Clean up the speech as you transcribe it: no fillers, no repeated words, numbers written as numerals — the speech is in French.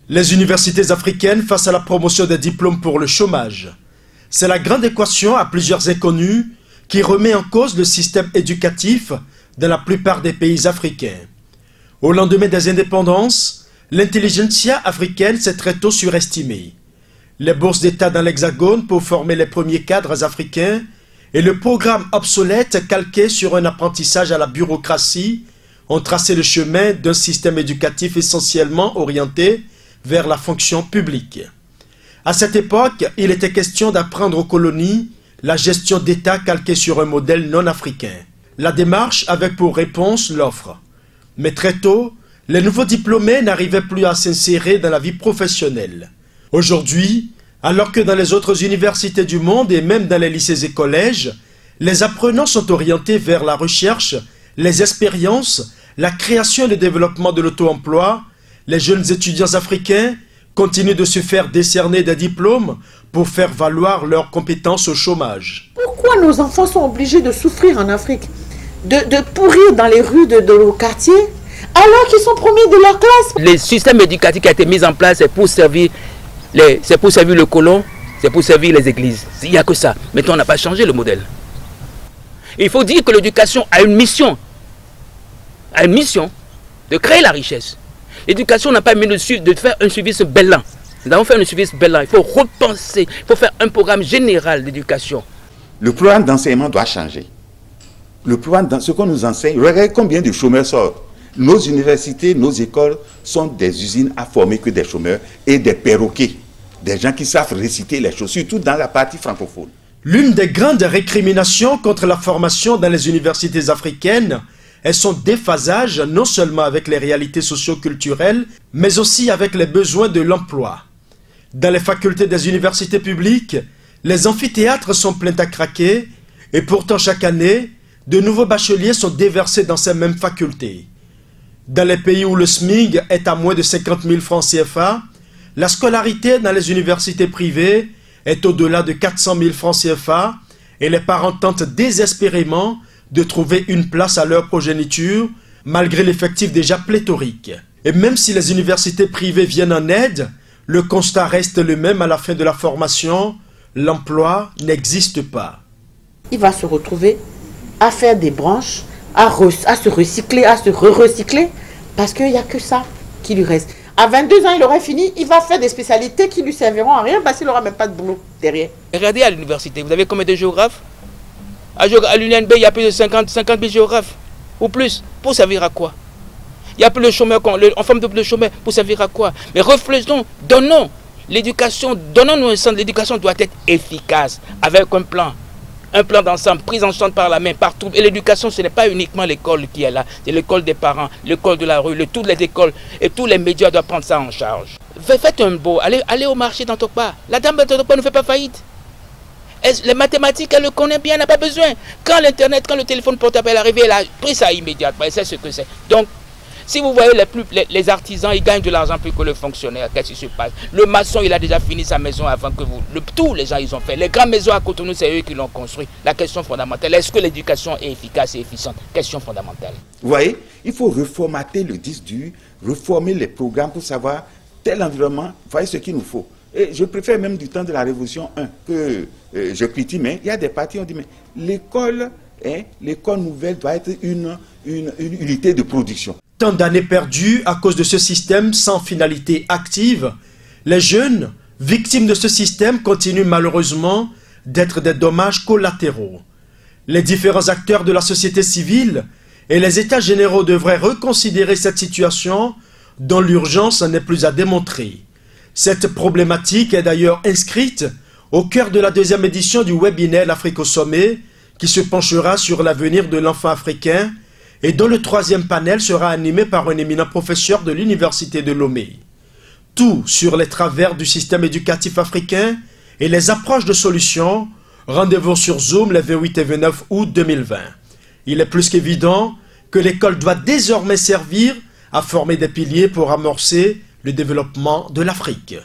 Les universités africaines face à la promotion des diplômes pour le chômage. C'est la grande équation à plusieurs inconnues qui remet en cause le système éducatif dans la plupart des pays africains. Au lendemain des indépendances, l'intelligentsia africaine s'est très tôt surestimée. Les bourses d'État dans l'Hexagone pour former les premiers cadres africains et le programme obsolète calqué sur un apprentissage à la bureaucratie ont tracé le chemin d'un système éducatif essentiellement orienté vers la fonction publique. À cette époque, il était question d'apprendre aux colonies la gestion d'État calquée sur un modèle non africain. La démarche avait pour réponse l'offre. Mais très tôt, les nouveaux diplômés n'arrivaient plus à s'insérer dans la vie professionnelle. Aujourd'hui, alors que dans les autres universités du monde et même dans les lycées et collèges, les apprenants sont orientés vers la recherche, les expériences, la création et le développement de l'auto-emploi, les jeunes étudiants africains continuent de se faire décerner des diplômes pour faire valoir leurs compétences au chômage. Pourquoi nos enfants sont obligés de souffrir en Afrique, de pourrir dans les rues de nos quartiers, alors qu'ils sont premiers de leur classe? Le système éducatif qui a été mis en place, c'est pour servir le colon, c'est pour servir les églises. Il n'y a que ça. Maintenant, on n'a pas changé le modèle. Il faut dire que l'éducation a une mission. A une mission de créer la richesse. L'éducation n'a pas mis de faire un service bellan. Nous avons fait un service bellan. Il faut repenser, il faut faire un programme général d'éducation. Le programme d'enseignement doit changer. Le programme, ce qu'on nous enseigne, regardez combien de chômeurs sortent. Nos universités, nos écoles sont des usines à former que des chômeurs et des perroquets. Des gens qui savent réciter les choses, surtout dans la partie francophone. L'une des grandes récriminations contre la formation dans les universités africaines est son déphasage non seulement avec les réalités socio-culturelles, mais aussi avec les besoins de l'emploi. Dans les facultés des universités publiques, les amphithéâtres sont pleins à craquer et pourtant chaque année, de nouveaux bacheliers sont déversés dans ces mêmes facultés. Dans les pays où le SMIC est à moins de 50 000 francs CFA, la scolarité dans les universités privées est au-delà de 400 000 francs CFA et les parents tentent désespérément de trouver une place à leur progéniture malgré l'effectif déjà pléthorique. Et même si les universités privées viennent en aide, le constat reste le même à la fin de la formation, l'emploi n'existe pas. Il va se retrouver à faire des branches, à se recycler, à se re-recycler, parce qu'il n'y a que ça qui lui reste. À 22 ans, il aurait fini, il va faire des spécialités qui ne lui serviront à rien parce qu'il n'aura même pas de boulot derrière. Regardez à l'université, vous avez combien de géographes? À l'UNB, il y a plus de 50 000 géographes, ou plus. Pour servir à quoi? Il y a plus de chômeurs, on forme de plus de chômeurs, pour servir à quoi? Mais reflétons, donnons l'éducation, donnons-nous un centre. L'éducation doit être efficace, avec un plan d'ensemble, prise en charge par la main, partout. Et l'éducation, ce n'est pas uniquement l'école qui est là, c'est l'école des parents, l'école de la rue, toutes les écoles, et tous les médias doivent prendre ça en charge. Faites un beau, allez au marché d'Antokpa. La dame d'Antokpa ne fait pas faillite. Les mathématiques, elle le connaît bien, elle n'a pas besoin. Quand l'internet, quand le téléphone portable est arrivé, elle a pris ça immédiatement, elle sait ce que c'est. Donc, si vous voyez les artisans, ils gagnent de l'argent plus que le fonctionnaire. Qu'est-ce qui se passe? Le maçon, il a déjà fini sa maison avant que vous. Tous les gens, ils ont fait. Les grandes maisons à Cotonou, c'est eux qui l'ont construit. La question fondamentale, est-ce que l'éducation est efficace et efficiente? Question fondamentale. Vous voyez, il faut reformater le disque dur, reformer les programmes pour savoir tel environnement, vous voyez ce qu'il nous faut. Et je préfère même du temps de la Révolution 1 que je critique, mais il y a des partis qui ont dit, mais l'école nouvelle doit être une unité de production. Tant d'années perdues à cause de ce système sans finalité active, les jeunes, victimes de ce système, continuent malheureusement d'être des dommages collatéraux. Les différents acteurs de la société civile et les États généraux devraient reconsidérer cette situation dont l'urgence n'est plus à démontrer. Cette problématique est d'ailleurs inscrite au cœur de la deuxième édition du webinaire L'Afrique au sommet qui se penchera sur l'avenir de l'enfant africain et dont le troisième panel sera animé par un éminent professeur de l'Université de Lomé. Tout sur les travers du système éducatif africain et les approches de solutions. Rendez-vous sur Zoom les 28 et 29 août 2020. Il est plus qu'évident que l'école doit désormais servir à former des piliers pour amorcer le développement de l'Afrique.